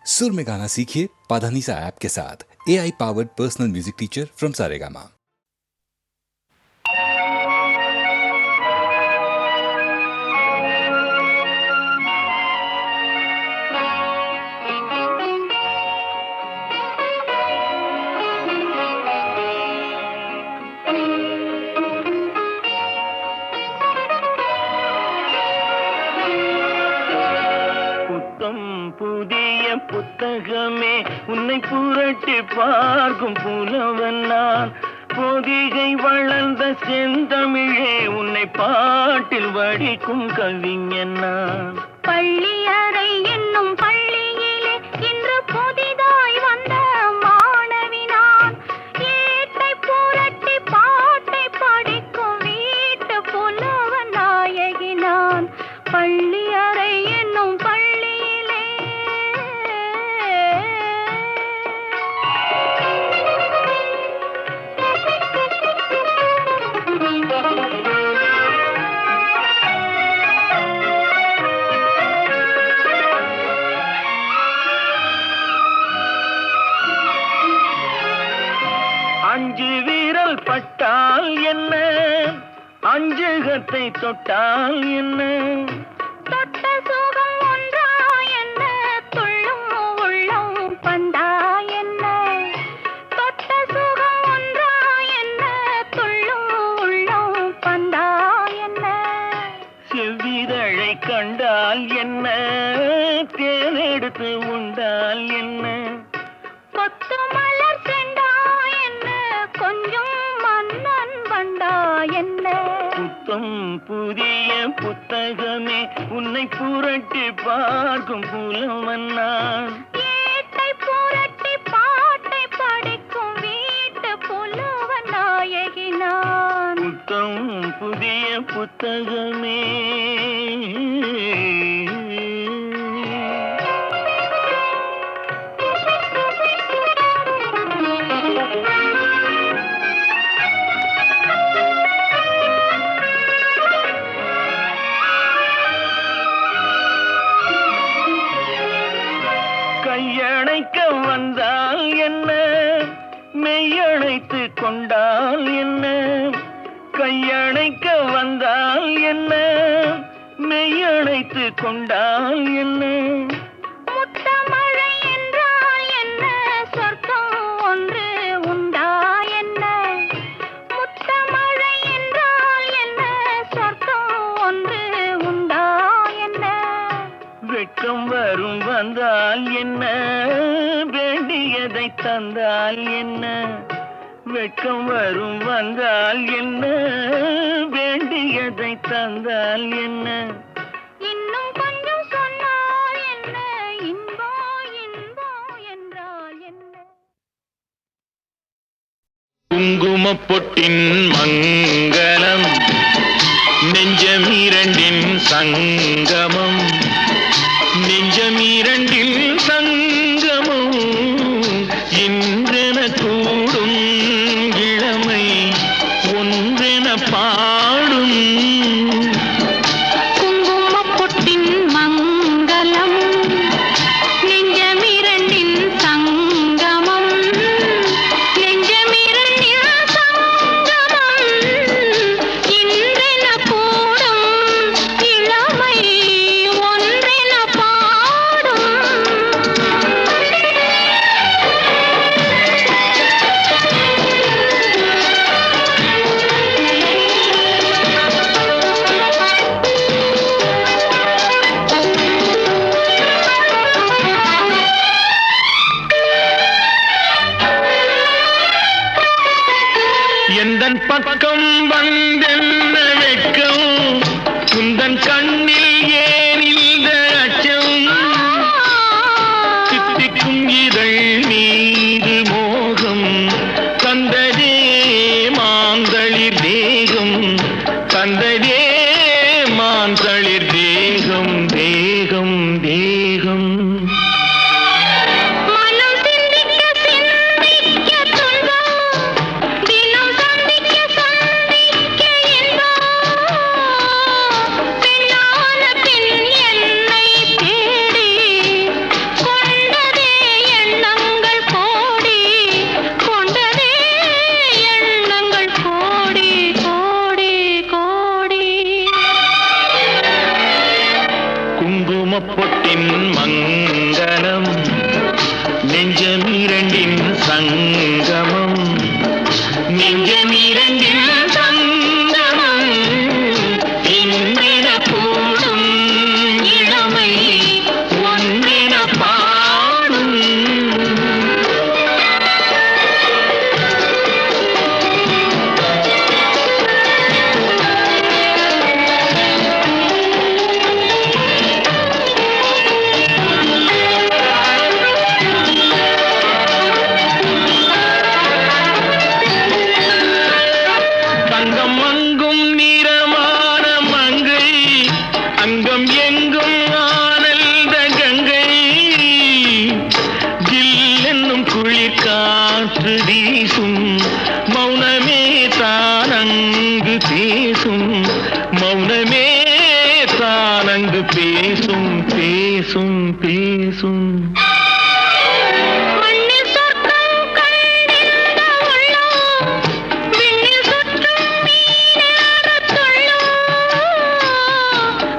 सुर में गाना सीखिए पाधानीसा ऐप के साथ। AI powered personal music teacher from Saregama. புதிய புத்தகமே உன்னை புரட்டி பார்க்கும் புலவன் நான். பொதிகை வளர்ந்த செந்தமிழே உன்னை பாட்டில் வடிக்கும் கவிஞன் நான். பள்ளி அறை என்னும் பள்ளியிலே இன்று புதிதாய் வந்த மாணவி நான். ஏட்டை புரட்டி பாட்டை படிக்கும் வீட்டு புலவன் நாயகி நான். பள்ளி அறை என்னும் அஞ்சு வீரல் பட்டால் என்ன, அஞ்சுகத்தை தொட்டால் என்ன, தொட்ட சுகம் ஒன்றா என்ன, துள்ளும் உள்ளம் பந்தா என்ன. தொட்ட சுகம் ஒன்றா என்ன, துள்ளும் உள்ளம் பந்தா என்ன. செவ்விதழை கண்டால் என்ன, தேனெடுத்து உண்டால் என்ன, கொத்து மலர் செண்டா என்ன, கொஞ்சம் மன்னன் வண்டா என்ன. புத்தம் புதிய புத்தகமே உன்னை புரட்டி பார்க்கும் புலவன் நான். ஏட்டை புரட்டி பாட்டை படிக்கும் வீட்டு புலவன் நாயகி நான். புத்தம் புதிய புத்தகமே. கையணைக்க வந்தால் என்ன, மெய்யணைத்து கொண்டால் என்ன, கையணைக்க வந்தால் என்ன, மெய்யணைத்து கொண்டால் என்ன, முத்தமழை என்றால் என்ன, சொர்க்கம் ஒன்று உண்டா என்ன. முத்தமழை என்றால் என்ன, சொர்க்கம் ஒன்று உண்டா என்ன. வெட்கம் வரும் வந்தால் என்ன, வேண்டியதை தந்தால் என்ன, வெட்கம் வரும் வந்தால் என்ன, வேண்டியதை தந்தால் என்ன, இன்னும் கொஞ்சம் சொன்னால் என்ன, இன்பம் இன்பம் என்றால் என்ன. குங்குமப் பொட்டின் மங்களம், நெஞ்சம் இரண்டின் சங்கமம், நெஞ்சம் இரண்டில் சங்கமம், இன்றென கூடும் இளமை ஒன்றென பாடும். குங்குமப்பொட்டின் மங்களம், நெஞ்சமிரண்டின் சங்கமம், நெஞ்சமிரண்டின் சங்கமம், இன்றென கூடும் இளமை ஒன்றென பாடும். எந்தன் பக்கம் வந்தென்ன வெட்கம், உந்தன் கண்ணில் ஏன் இந்த அச்சம், சித்திக்கும் இதழ் மீது மோகம், தந்ததே மாந்தளிர் தேகம், தந்ததே மாந்தளிர் தேகம், தேகம் தேகம். மனம் சிந்திக்க சிந்திக்க துன்பம், தினம் சந்திக்க சந்திக்க சங்கமம் நெஞ்சமிரண்டில் சங்கமம் இன்றென கூடும் இளமை ஒன்றென பாடும் தங்கம் அங்கும் நிறமான மங்கை அங்கம் எங்கும் ஆனந்த கங்கை ஜில் என்னும் குளிர் காற்று வீசும் மௌனமே தானங்கு பேசும் மௌனமே தானங்கு பேசும் பேசும் பேசும் மண்ணில் சொர்க்கம் கண்டிருந்த உள்ளம் விண்ணில் சுற்றும் மீனேறத் துள்ளும்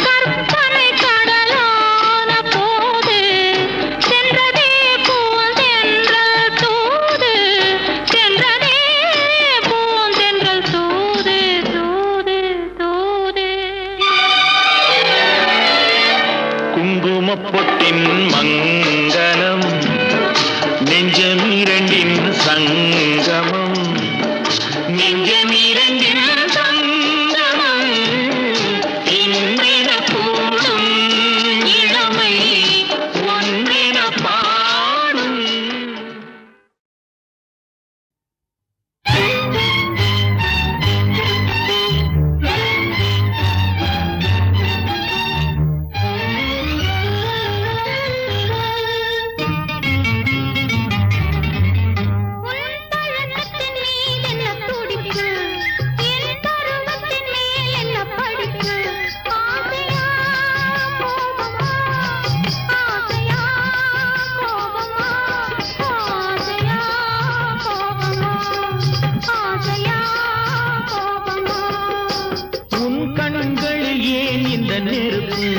கற்பனை கடலான போது சென்றதே பூந்தென்றல் தூது சென்றதே பூந்தென்றல் தூது தூது தூது குங்குமப் பொட்டின் மங்களம் நெஞ்சமிரண்டின் சங்கமம் நெஞ்சமிரண்டின் சங்கமம் இன்றென கூடும் இளமை ஒன்றென பாடும் உன் பழக்கத்தின் மீதென்ன துடிப்பு என் பருவத்தின் மேல் என்ன படிப்பு ஆசையா கோபமா ஆசையா கோபமா ஆசையா கோபமா ஆசையா கோபமா உன் கண்களில் ஏன் இந்த நெருப்பு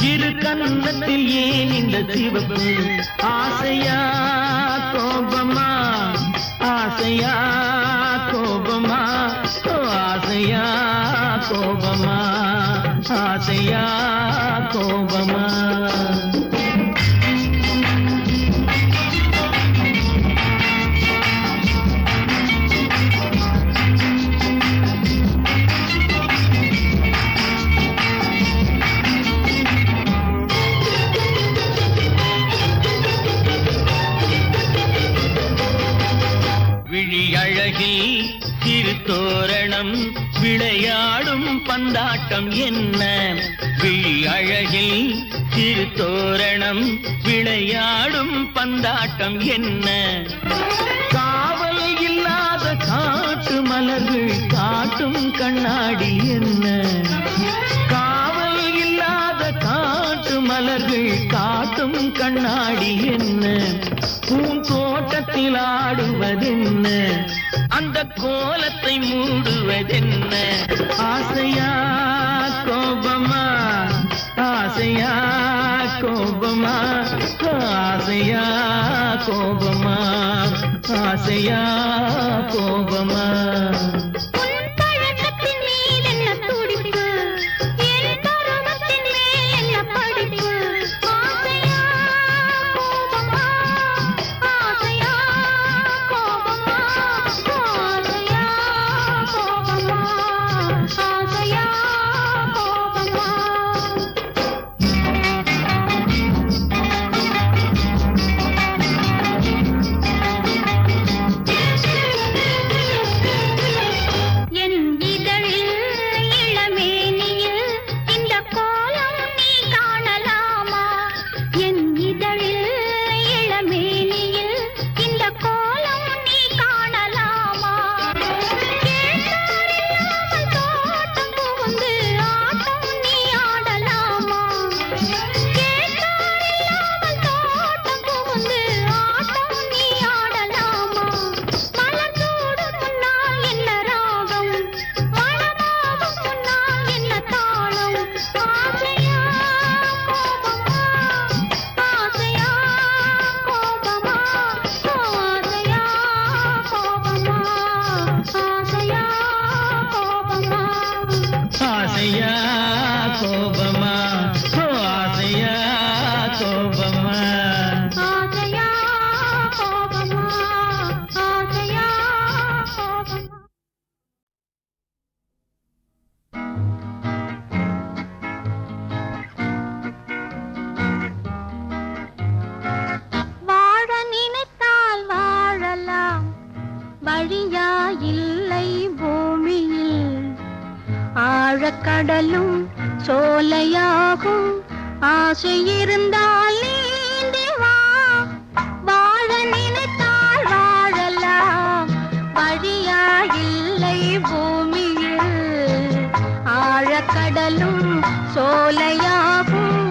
இரு கன்னத்தில் ஏன் இந்த சிவப்பு ஆசையா கோபமா ஆசையா கோபமா ஆசையா கோபமா ஆசையா கோபமா விழி அழகில் சிறு தோரணம் விளையாடும் பந்தாட்டம் என்ன விழி அழகில் சிறு தோரணம் விளையாடும் பந்தாட்டம் என்ன காவல் இல்லாத காட்டு மலர்கள் காட்டும் கண்ணாடி என்ன காவல் இல்லாத காட்டு மலர்கள் காட்டும் கண்ணாடி என்ன பூந்தோட்டத்தில் ஆடுவதென்ன அந்த கோலத்தை மூடுவதென்ன ஆசையா கோபமா ஆசையா கோபமா ஆசையா கோபமா ஆசையா கோபமா உன் பழக்கத்தின் மீதென்ன துடிப்பு என் பருவத்தின் மேல் என்ன படிப்பு ஆசையா கோபமா ஆசையா கோபமா ஆசையா கோபமா ஆசையா கோபமா கடலும் சோலையாகும் ஆசை இருந்தால் நீந்தி வா வாழ நினைத்தால் வாழலாம் வழியா இல்லை பூமியில் ஆழக்கடலும் சோலையாகும்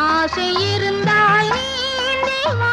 ஆசை இருந்தால் நீந்தி வா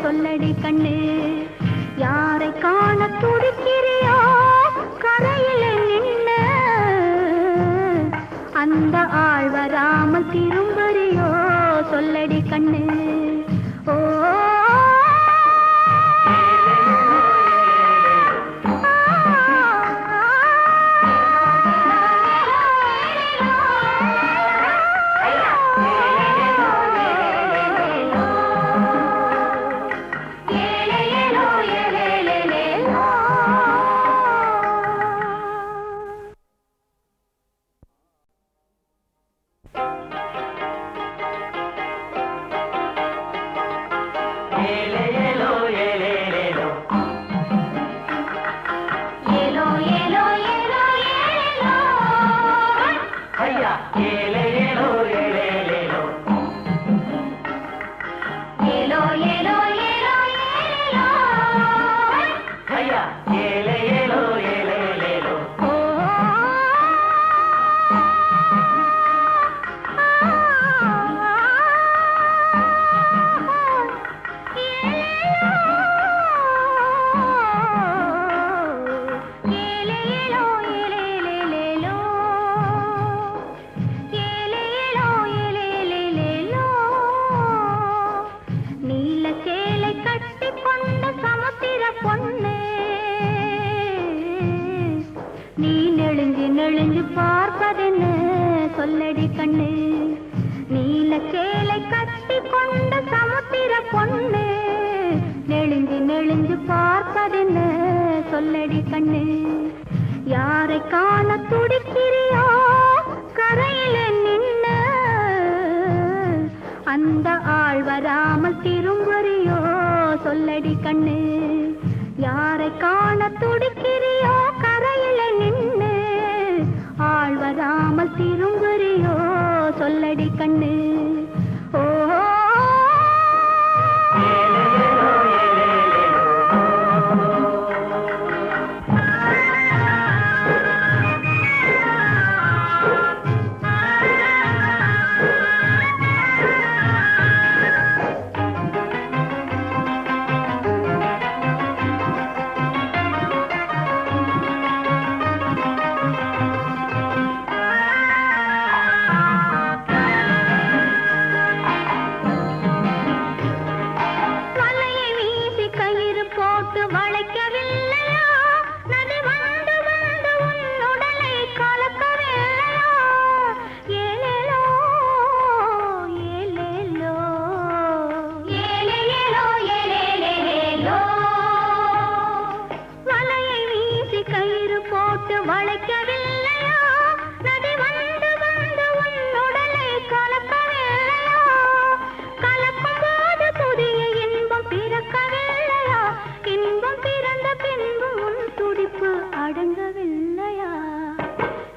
சொல்லடி கண்ணு யாரை காண துடிக்கிறியோ கரையிலே நின்னு அந்த ஆள் வராமல் திரும்புறியோ சொல்லடி கண்ணு ஓ நெளிஞ்சு பார்ப்பதென்ன சொல்லடி கண்ணு நீல சேலை கட்டி கொண்ட சமுத்திர பொண்ணு நெளிஞ்சு பார்ப்பதென்ன சொல்லடி கண்ணு யாரை காண துடிக்கிறியோ கரையில நின்ன அந்த ஆள் வராமல் திரும்புறியோ சொல்லடி கண்ணு யாரை காண துடிக்கிறியோ கரையில நின்னு ஆள் வராமல் திரும்புறியோ சொல்லடி கண்ணு ஓ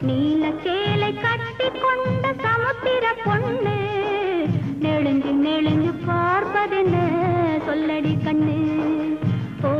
நீல சேலை கட்டி கொண்ட சமுத்திர பொண்ணு நெளிஞ்சு பார்ப்பதென்ன சொல்லடி கண்ணு ஓ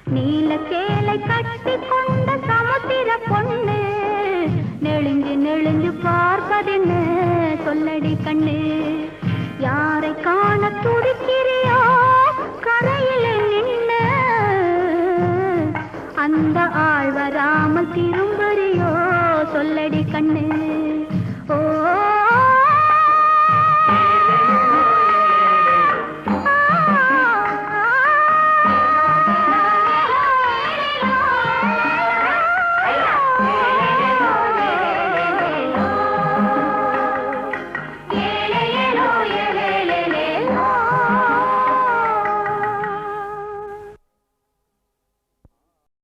நீல சேலை கட்டி கொண்ட சமுத்திர பொண்ணு நெளிஞ்சு பார்ப்பதென்ன சொல்லடி கண்ணு யாரை காண துடிக்கிறியோ கரையில நின்ன அந்த ஆள் வராமல் திரும்புறியோ சொல்லடி கண்ணு